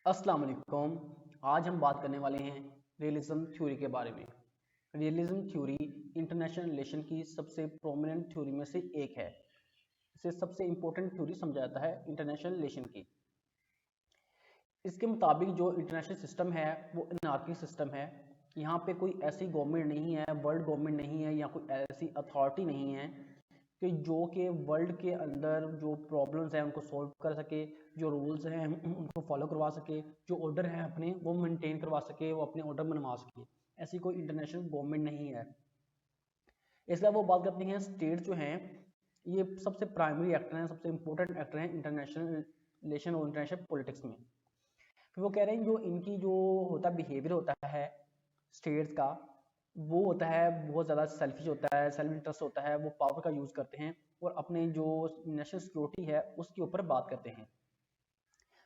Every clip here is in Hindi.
अस्सलाम वालेकुम। आज हम बात करने वाले हैं रियलिज्म थ्योरी के बारे में। रियलिज्म थ्योरी इंटरनेशनल रिलेशन की सबसे प्रोमिनेंट थ्योरी में से एक है। इसे सबसे इंपॉर्टेंट थ्योरी समझा जाता है इंटरनेशनल रिलेशन की। इसके मुताबिक जो इंटरनेशनल सिस्टम है वो एनार्की सिस्टम है। यहाँ पे कोई ऐसी गवर्नमेंट नहीं है, वर्ल्ड गवर्नमेंट नहीं है या कोई ऐसी अथॉरिटी नहीं है कि जो कि वर्ल्ड के अंदर जो प्रॉब्लम्स हैं उनको सॉल्व कर सके, जो रूल्स हैं उनको फॉलो करवा सके, जो ऑर्डर है अपने वो मेंटेन करवा सके, वो अपने ऑर्डर मनवा सके। ऐसी कोई इंटरनेशनल गवर्नमेंट नहीं है। इसलिए वो बात करते हैं स्टेट जो हैं ये सबसे प्राइमरी एक्टर हैं, सबसे इंपॉर्टेंट एक्टर हैं इंटरनेशनल रिलेशन और इंटरनेशनल पॉलिटिक्स में। फिर वो कह रहे हैं जो इनकी जो होता बिहेवियर होता है स्टेट्स का, वो होता है बहुत ज़्यादा सेल्फिश होता है, सेल्फ इंटरेस्ट होता है। वो पावर का यूज़ करते हैं और अपने जो नेशनल सिक्योरिटी है उसके ऊपर बात करते हैं।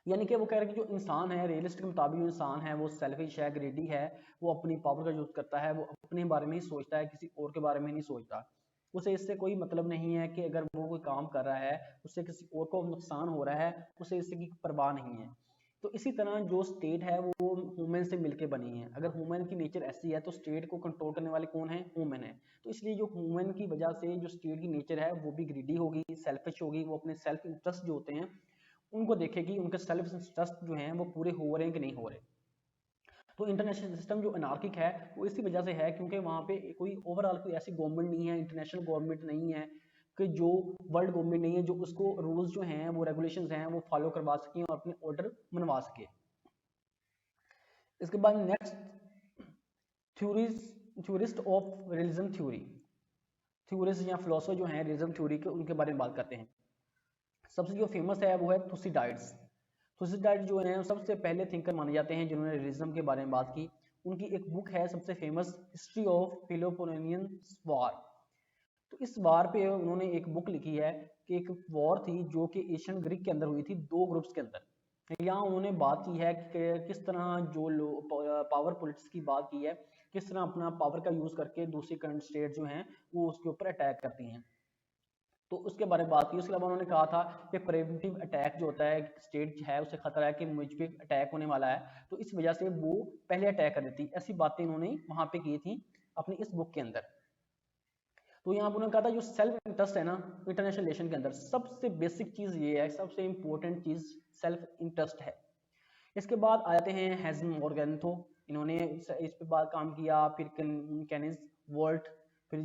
यानी कि वो कह रहे हैं कि जो इंसान है, रियलिस्ट के मुताबिक जो इंसान है वो सेल्फिश है, ग्रीडी है। वो अपनी पावर का यूज़ करता है, वो अपने बारे में ही सोचता है, किसी और के बारे में नहीं सोचता। उसे इससे कोई मतलब नहीं है कि अगर वो कोई काम कर रहा है उससे किसी और को नुकसान हो रहा है, उसे इससे की परवाह नहीं है। तो इसी तरह जो स्टेट है वो वुमेन से मिलकर बनी है। अगर वुमेन की नेचर ऐसी है तो स्टेट को कंट्रोल करने वाले कौन है? वुमेन है। तो इसलिए जो वुमेन की वजह से जो स्टेट की नेचर है वो भी ग्रीडी होगी, सेल्फिश होगी। वो अपने सेल्फ इंटरेस्ट जो होते हैं उनको देखेगी, उनके सेल्फ इंटरेस्ट जो हैं वो पूरे हो रहे हैं कि नहीं हो रहे। तो इंटरनेशनल सिस्टम जो अनार्किक है वो इसी वजह से है क्योंकि वहाँ पे कोई ओवरऑल कोई ऐसी गवर्नमेंट नहीं है, इंटरनेशनल गवर्नमेंट नहीं है कि जो वर्ल्ड गवर्नमेंट नहीं है जो उसको रूल्स जो हैं वो रेगुलेशंस हैं वो फॉलो करवा सकें और अपने ऑर्डर मनवा सके। इसके बाद next theories, theorist of realism theory. Theorist या फिलोसोफर जो हैं रियलिज्म थ्योरी के, उनके बारे में बात करते हैं। सबसे जो फेमस है वो है थुसिडाइड्स। थुसिडाइड्स जो हैं सबसे पहले थिंकर माने जाते हैं जिन्होंने रियलिज्म के बारे में बात की। उनकी एक बुक है सबसे फेमस, हिस्ट्री ऑफ पेलोपोनेशियन वार। तो इस वार पे उन्होंने एक बुक लिखी है कि एक वॉर थी जो कि एशियन ग्रीक के अंदर हुई थी, दो ग्रुप्स के अंदर। यहाँ उन्होंने बात की है कि किस तरह जो पावर पॉलिटिक्स की बात की है, किस तरह अपना पावर का यूज़ करके दूसरी करंट स्टेट जो हैं वो उसके ऊपर अटैक करती हैं। तो उसके बारे में बात की। उसके अलावा उन्होंने कहा था कि प्रिवेंटिव अटैक जो होता है, स्टेट है उसे खतरा है कि मुझ पे अटैक होने वाला है, तो इस वजह से वो पहले अटैक कर देती। ऐसी बातें उन्होंने वहां पे की थी अपनी इस बुक के अंदर। तो यहाँ पर उन्होंने कहा था जो सेल्फ इंटरेस्ट है ना इंटरनेशनल रिलेशन के अंदर, सबसे बेसिक चीज ये है, सबसे इंपॉर्टेंट चीज सेल्फ इंटरेस्ट है। इसके बाद आते हैं हेजन मॉर्गेंथो। इन्होंने इस पे बात काम किया। फिर केनिस वोल्ट, फिर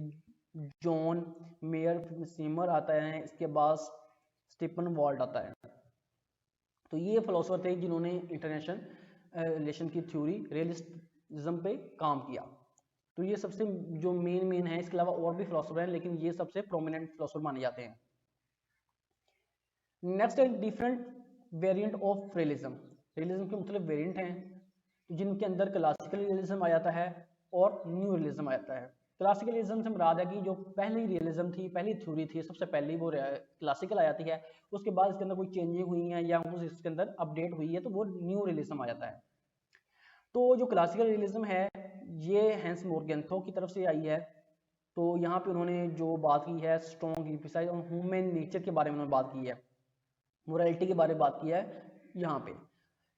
जॉन मेयर सीमर आता है। इसके बाद स्टीफन वॉल्ट आता है। तो ये फिलोसोफर थे जिन्होंने इंटरनेशनल रिलेशन की थ्योरी रियलिज्म पे काम किया। तो ये सबसे जो मेन है। इसके अलावा और भी फिलोसोफर हैं लेकिन ये सबसे प्रोमिनेंट फिलोसोफर माने जाते हैं। नेक्स्ट है different variant of realism. Realism के मतलब वेरिएंट हैं जिनके अंदर क्लासिकल रियलिज्म आ जाता है और न्यू रियलिज्म आ जाता है। क्लासिकल रियलिज्म से मुराद है कि जो पहली रियलिज्म थी, पहली थ्योरी थी, सबसे पहली वो क्लासिकल आ जाती है। उसके बाद इसके अंदर कोई चेंजिंग हुई है या कुछ इसके अंदर अपडेट हुई है तो वो न्यू रियलिज्म आ जाता है। तो जो क्लासिकल रियलिज्म है ये हैंस मोर्गेंथो की तरफ से आई है। तो यहाँ पे उन्होंने जो बात की है strong emphasise on human nature के बारे में उन्होंने बात की है, मोरालिटी के बारे में बात की है यहाँ पे।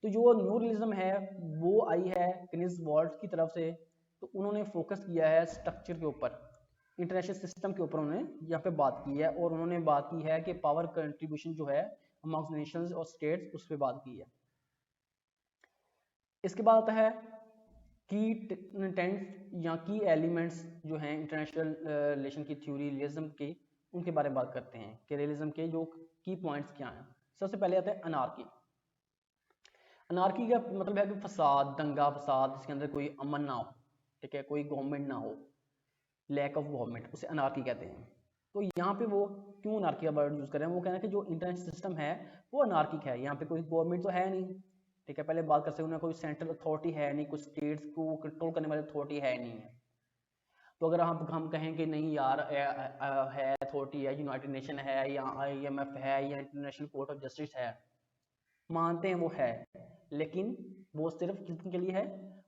तो जो न्यू रियलिज्म है वो आई है केनिस वॉल्ट की तरफ से। तो उन्होंने फोकस किया है स्ट्रक्चर के ऊपर, इंटरनेशनल सिस्टम के ऊपर उन्होंने यहाँ पे बात की है। और उन्होंने बात की है कि पावर कंट्रीब्यूशन जो है अमंग्स नेशंस और स्टेट्स, उस पर बात की है। इसके बाद आता है की टेंट या की एलिमेंट्स जो हैं इंटरनेशनल रिलेशन की थ्योरी रियलिज्म के, उनके बारे में बात करते हैं कि रियलिज्म के जो की पॉइंट्स क्या हैं। सबसे पहले आता है अनार्की। अनार्की का मतलब है कि फसाद, दंगा फसाद, जिसके अंदर कोई अमन ना हो, ठीक है, कोई गवर्नमेंट ना हो, लैक ऑफ गवर्नमेंट, उसे अनार्की कहते हैं। तो यहाँ पे वो क्यों अनार्की का वर्ड यूज कर रहे हैं? वो कहना है कि जो इंटरनेशनल सिस्टम है वो अनार्किक है। यहाँ पे कोई गवर्नमेंट तो है नहीं, ठीक है, पहले बात कर सकते हैं, कोई सेंट्रल अथॉरिटी है नहीं, कुछ स्टेट्स को कंट्रोल करने वाली अथॉरिटी है नहीं है। तो अगर हम कहें कि नहीं यार है अथॉरिटी है, यूनाइटेड नेशन है या IMF है या इंटरनेशनल कोर्ट ऑफ जस्टिस है, मानते हैं वो है, लेकिन वो सिर्फ किसके लिए है?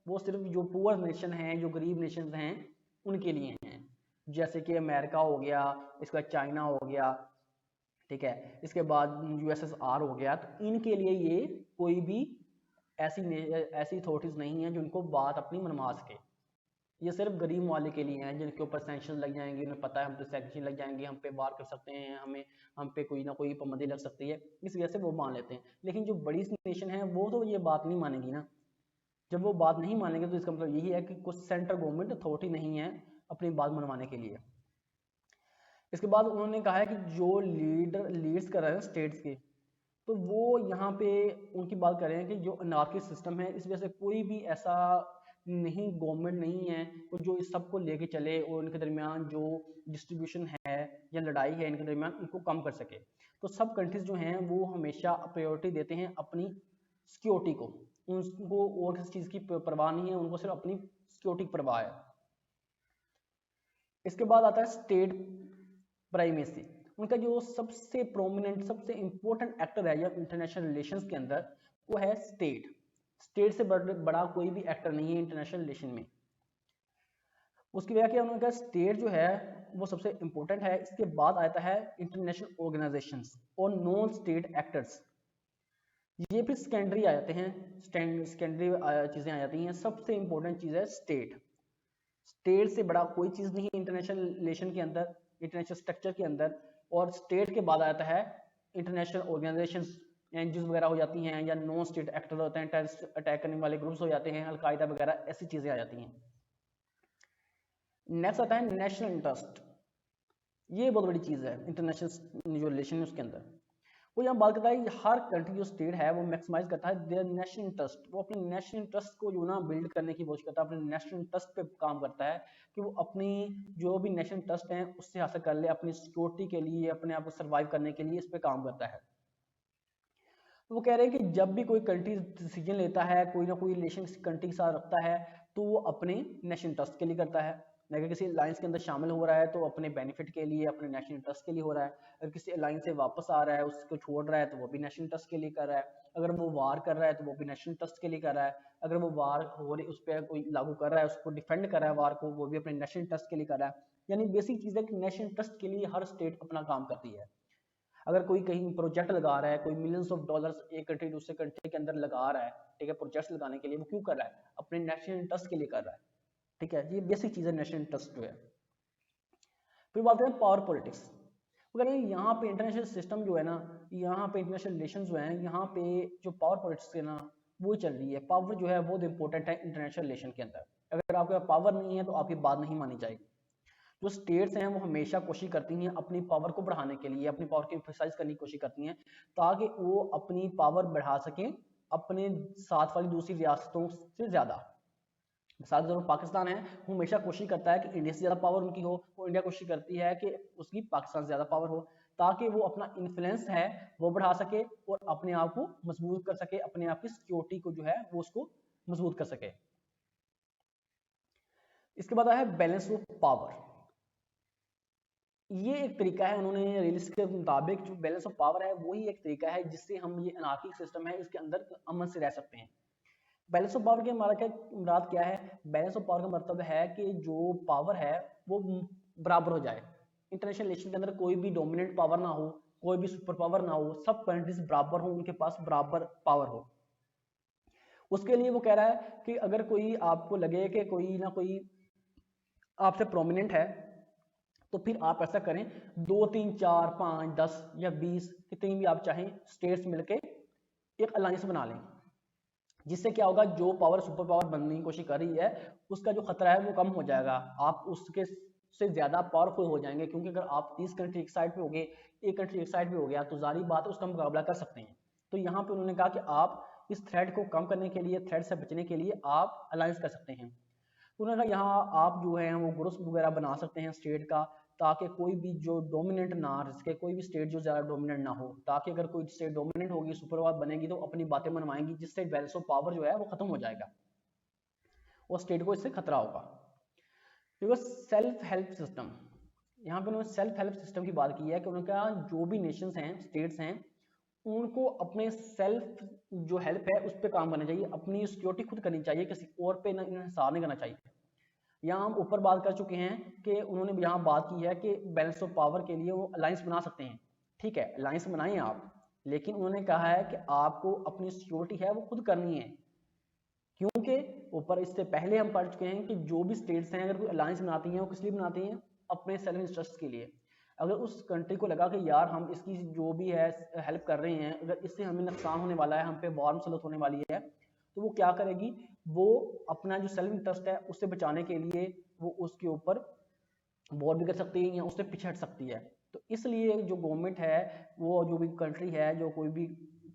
वो सिर्फ जो पुअर नेशन हैं, जो गरीब नेशन हैं, उनके लिए हैं। जैसे कि अमेरिका हो गया, इसके बाद चाइना हो गया, ठीक है, इसके बाद USSR हो गया। तो इनके लिए ये कोई भी ऐसी अथॉरिटीज नहीं है जिनको बात अपनी मनवा सके। ये सिर्फ गरीब वाले के लिए हैं जिनके ऊपर सैंक्शन लग जाएंगे, उन्हें पता है हम पे सैंक्शन लग जाएंगे, हम पे वार कर सकते हैं, हम पे कोई ना कोई पाबंदी लग सकती है, इस वजह से वो मान लेते हैं। लेकिन जो बड़ी नेशन है वो तो ये बात नहीं मानेगी ना। जब वो बात नहीं मानेंगे तो इसका मतलब यही है कि कुछ सेंट्रल गवर्नमेंट अथॉरिटी नहीं है अपनी बात मनवाने के लिए। इसके बाद उन्होंने कहा है कि जो लीड्स कर रहे हैं स्टेट्स के, तो वो यहाँ पे उनकी बात कर रहे हैं कि जो अनार्किस्ट सिस्टम है, इस वजह से कोई भी ऐसा नहीं गवर्नमेंट नहीं है और जो इस सब को लेके चले और इनके दरमियान जो डिस्ट्रीब्यूशन है या लड़ाई है इनके दरमियान उनको कम कर सके। तो सब कंट्रीज जो हैं वो हमेशा प्रायोरिटी देते हैं अपनी सिक्योरिटी को, उनको और किसी चीज़ की परवाह नहीं है, उनको सिर्फ अपनी सिक्योरिटी की परवाह है। इसके बाद आता है स्टेट प्राइमेसी। उनका जो सबसे प्रोमिनेंट सबसे इंपॉर्टेंट एक्टर है या इंटरनेशनल रिलेशंस के अंदर वो है स्टेट। स्टेट से बड़ा कोई भी एक्टर नहीं है इंटरनेशनल रिलेशन में। उसकी वजह क्या, उन्होंने कहा स्टेट जो है वो सबसे इंपॉर्टेंट है। इसके बाद आता है इंटरनेशनल ऑर्गेनाइजेशंस और नॉन स्टेट एक्टर्स, ये फिर सेकेंडरी आ जाते हैं, सेकेंडरी चीजें आ जाती हैं। सबसे इंपॉर्टेंट चीज है स्टेट। स्टेट से बड़ा कोई चीज नहीं है इंटरनेशनल रिलेशन के अंदर, इंटरनेशनल स्ट्रक्चर के अंदर। और स्टेट के बाद आता है इंटरनेशनल ऑर्गेनाइजेशंस, एनजीओ वगैरह हो जाती हैं, या नॉन स्टेट एक्टर होते हैं, टेररिस्ट अटैक करने वाले ग्रुप्स हो जाते हैं, अलकायदा वगैरह, ऐसी चीजें आ जाती हैं। नेक्स्ट आता है नेशनल इंटरेस्ट। ये बहुत बड़ी चीज है इंटरनेशनल जो रिलेशन है उसके अंदर। वो यहाँ बात करता है कि हर कंट्री जो स्टेट है वो मैक्सिमाइज करता है देयर नेशनल इंटरेस्ट। वो अपने नेशनल इंटरेस्ट को जो ना बिल्ड करने की कोशिश करता है, अपने नेशनल इंटरेस्ट पे काम करता है कि वो अपनी जो भी नेशनल इंटरेस्ट है उससे हासिल कर ले, अपनी सिक्योरिटी के लिए, अपने आप को सर्वाइव करने के लिए इस पे काम करता है। तो वो कह रहे हैं कि जब भी कोई कंट्री डिसीजन लेता है, कोई ना कोई रिलेशन कंट्री के साथ रखता है, तो वो अपने नेशनल इंटरेस्ट के लिए करता है। अगर किसी अलायंस के अंदर शामिल हो रहा है तो अपने बेनिफिट के लिए, अपने नेशनल इंटरेस्ट के लिए हो रहा है। अगर किसी अलायंस से वापस आ रहा है, उसको छोड़ रहा है, तो वो भी नेशनल इंटरेस्ट के लिए कर रहा है। अगर वो वार कर रहा है तो वो भी नेशनल इंटरेस्ट के लिए कर रहा है। अगर वो वार हो रही उस पर कोई लागू कर रहा है, उसको डिफेंड कर रहा है वार को, वो भी अपने नेशनल इंटरेस्ट के लिए कर रहा है। यानी बेसिक चीज़ है कि नेशनल इंटरेस्ट के लिए हर स्टेट अपना काम करती है। अगर कोई कहीं प्रोजेक्ट लगा रहा है, कोई मिलियंस ऑफ डॉलर्स एक कंट्री दूसरे कंट्री के अंदर लगा रहा है, ठीक है, प्रोजेक्ट्स लगाने के लिए, वो क्यों कर रहा है? अपने नेशनल इंटरेस्ट के लिए कर रहा है। ठीक है, ये बेसिक चीज़ है नेशनल इंटरेस्ट जो है। फिर बात करें पावर पॉलिटिक्स। अगर यहाँ पे इंटरनेशनल सिस्टम जो है ना, यहाँ पे इंटरनेशनल रिलेशन जो है, यहाँ पे जो पावर पॉलिटिक्स है ना वो चल रही है। पावर जो है बहुत इंपॉर्टेंट है इंटरनेशनल रिलेशन के अंदर। अगर आपके पास पावर नहीं है तो आपकी बात नहीं मानी जाएगी। जो स्टेट्स हैं वो हमेशा कोशिश करती हैं अपनी पावर को बढ़ाने के लिए, अपनी पावर को एम्फसाइज करने की कोशिश करती हैं ताकि वो अपनी पावर बढ़ा सकें अपने साथ वाली दूसरी रियासतों से ज़्यादा। मिसाल के तौर पर पाकिस्तान है, वो हमेशा कोशिश करता है कि इंडिया से ज़्यादा पावर उनकी हो, वो इंडिया कोशिश करती है कि उसकी पाकिस्तान से ज़्यादा पावर हो, ताकि वो अपना इन्फ्लुएंस है वो बढ़ा सके और अपने आप को मजबूत कर सके, अपने आप की सिक्योरिटी को जो है वो उसको मजबूत कर सके। इसके बाद है बैलेंस ऑफ पावर। ये एक तरीका है, उन्होंने रिलीज के मुताबिक जो बैलेंस ऑफ पावर है वही एक तरीका है जिससे हम ये अनार्किक सिस्टम है इसके अंदर अमन से रह सकते हैं। बैलेंस ऑफ पावर के हमारा क्या मुराद क्या है? बैलेंस ऑफ पावर का मतलब है कि जो पावर है वो बराबर हो जाए। इंटरनेशनल रिलेशन के अंदर कोई भी डोमिनेंट पावर ना हो, कोई भी सुपर पावर ना हो, सब कंट्रीज बराबर हो, उनके पास बराबर पावर हो। उसके लिए वो कह रहा है कि अगर कोई आपको लगे कि कोई ना कोई आपसे प्रोमिनेंट है तो फिर आप ऐसा करें, 2 3 4 5 10 या 20 कितनी भी आप चाहें स्टेट्स मिलके एक अलायंस बना लें, जिससे क्या होगा, जो पावर सुपर पावर बनने की कोशिश कर रही है उसका जो खतरा है वो कम हो जाएगा, आप उसके से ज्यादा पावरफुल हो जाएंगे। क्योंकि अगर आप 30 कंट्री एक साइड पे हो गए, एक कंट्री एक साइड पे हो गया, तो जारी बात है उसका मुकाबला कर सकते हैं। तो यहाँ पे उन्होंने कहा कि आप इस थ्रेट को कम करने के लिए, थ्रेट से बचने के लिए आप अलायंस कर सकते हैं। तो उन्होंने कहा यहाँ आप जो है वो ग्रुप्स वगैरह बना सकते हैं स्टेट का, ताकि कोई भी जो डोमिनेंट ना रह सके, कोई भी स्टेट जो ज़्यादा डोमिनेंट ना हो, ताकि अगर कोई स्टेट डोमिनेंट होगी, सुपर पावर बनेगी तो अपनी बातें मनवाएंगी, जिससे बैलेंस ऑफ पावर जो है वो खत्म हो जाएगा और स्टेट को इससे खतरा होगा। क्योंकि सेल्फ हेल्प सिस्टम, यहाँ पे उन्होंने सेल्फ हेल्प सिस्टम की बात की है कि उन्होंने कहा जो भी नेशंस हैं, स्टेट्स हैं, उनको अपने सेल्फ जो हेल्प है उस पर काम करना चाहिए, अपनी सिक्योरिटी खुद करनी चाहिए, किसी और पे इंसार नहीं करना चाहिए। यहाँ हम ऊपर बात कर चुके हैं कि उन्होंने यहाँ बात की है कि बैलेंस ऑफ पावर के लिए वो अलायंस बना सकते हैं। ठीक है, अलायंस बनाएं आप, लेकिन उन्होंने कहा है कि आपको अपनी सिक्योरिटी है वो खुद करनी है, क्योंकि ऊपर इससे पहले हम पढ़ चुके हैं कि जो भी स्टेट्स हैं अगर कोई अलायंस बनाती हैं वो किस लिए बनाती हैं, अपने सेल्फ इंटरेस्ट के लिए। अगर उस कंट्री को लगा कि यार हम इसकी जो भी है हेल्प कर रहे हैं, अगर इससे हमें नुकसान होने वाला है, हम पे वार मुसलत होने वाली है, तो वो क्या करेगी, वो अपना जो सेल्फ इंटरेस्ट है उससे बचाने के लिए वो उसके ऊपर वॉर भी कर सकती है या उससे पीछे हट सकती है। तो इसलिए जो गवर्नमेंट है, वो जो भी कंट्री है, जो कोई भी,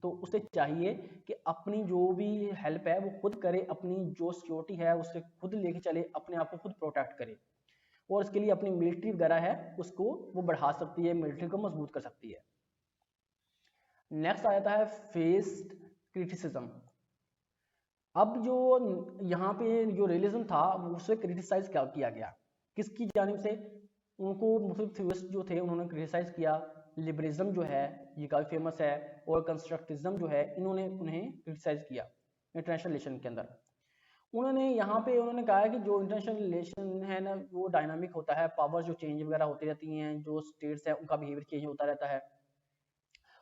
तो उसे चाहिए कि अपनी जो भी हेल्प है वो खुद करे, अपनी जो सिक्योरिटी है उससे खुद लेके चले, अपने आप को खुद प्रोटेक्ट करे, और इसके लिए अपनी मिलिट्री वगैरह है उसको वो बढ़ा सकती है, मिलिट्री को मजबूत कर सकती है। नेक्स्ट आ जाता है फेस्ड क्रिटिसिज्म। अब जो यहाँ पे जो रियलिज्म था उसे क्रिटिसाइज किया गया, किसकी जानिब से, उनको मुस्लिम थ्योरिस्ट जो थे उन्होंने क्रिटिसाइज किया। लिबरलिज्म जो है ये काफ़ी फेमस है, और कंस्ट्रक्टिज्म जो है इन्होंने उन्हें क्रिटिसाइज किया इंटरनेशनल रिलेशन के अंदर। उन्होंने यहाँ पे उन्होंने कहा है कि जो इंटरनेशनल रिलेशन है ना वो डायनामिक होता है, पावर जो चेंज वगैरह होती रहती हैं, जो स्टेट्स हैं उनका बिहेवियर चेंज होता रहता है।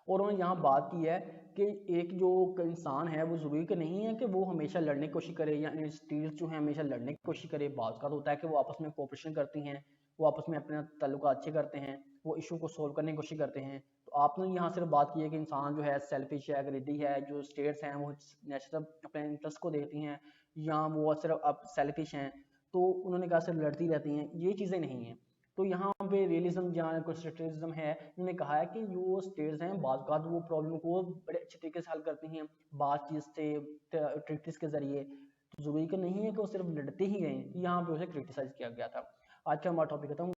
और उन्होंने यहाँ बात की है कि एक जो इंसान है वो ज़रूरी कि नहीं है कि वो हमेशा लड़ने की कोशिश करे, या स्टेट्स जो है हमेशा लड़ने की कोशिश करे। बात का होता है कि वो आपस में कोऑपरेशन करती हैं, वो आपस में अपने ताल्लुकात अच्छे करते हैं, वो इशू को सोल्व करने की कोशिश करते हैं। तो आपने यहाँ सिर्फ बात की है कि इंसान जो है सेल्फिश है, ग्रीडी है, जो स्टेट्स हैं वो नेचुरल अपने इंटरेस्ट को देखती हैं, या वो सिर्फ अब सेल्फिश हैं, तो उन्होंने कहा सिर्फ लड़ती रहती हैं, ये चीज़ें नहीं हैं। तो यहाँ पे रियलिज्म जहाँ कंस्ट्रक्टिविज्म है, उन्होंने कहा है कि जो स्टेट्स हैं बाज़ वो प्रॉब्लम को बड़े अच्छे तरीके से हल करती हैं, बातचीत से, ट्रीटिस के जरिए। तो जरूरी का नहीं है कि वो सिर्फ लड़ते ही गए, यहाँ पे उसे क्रिटिसाइज किया गया था। आज का हमारा टॉपिक खत्म।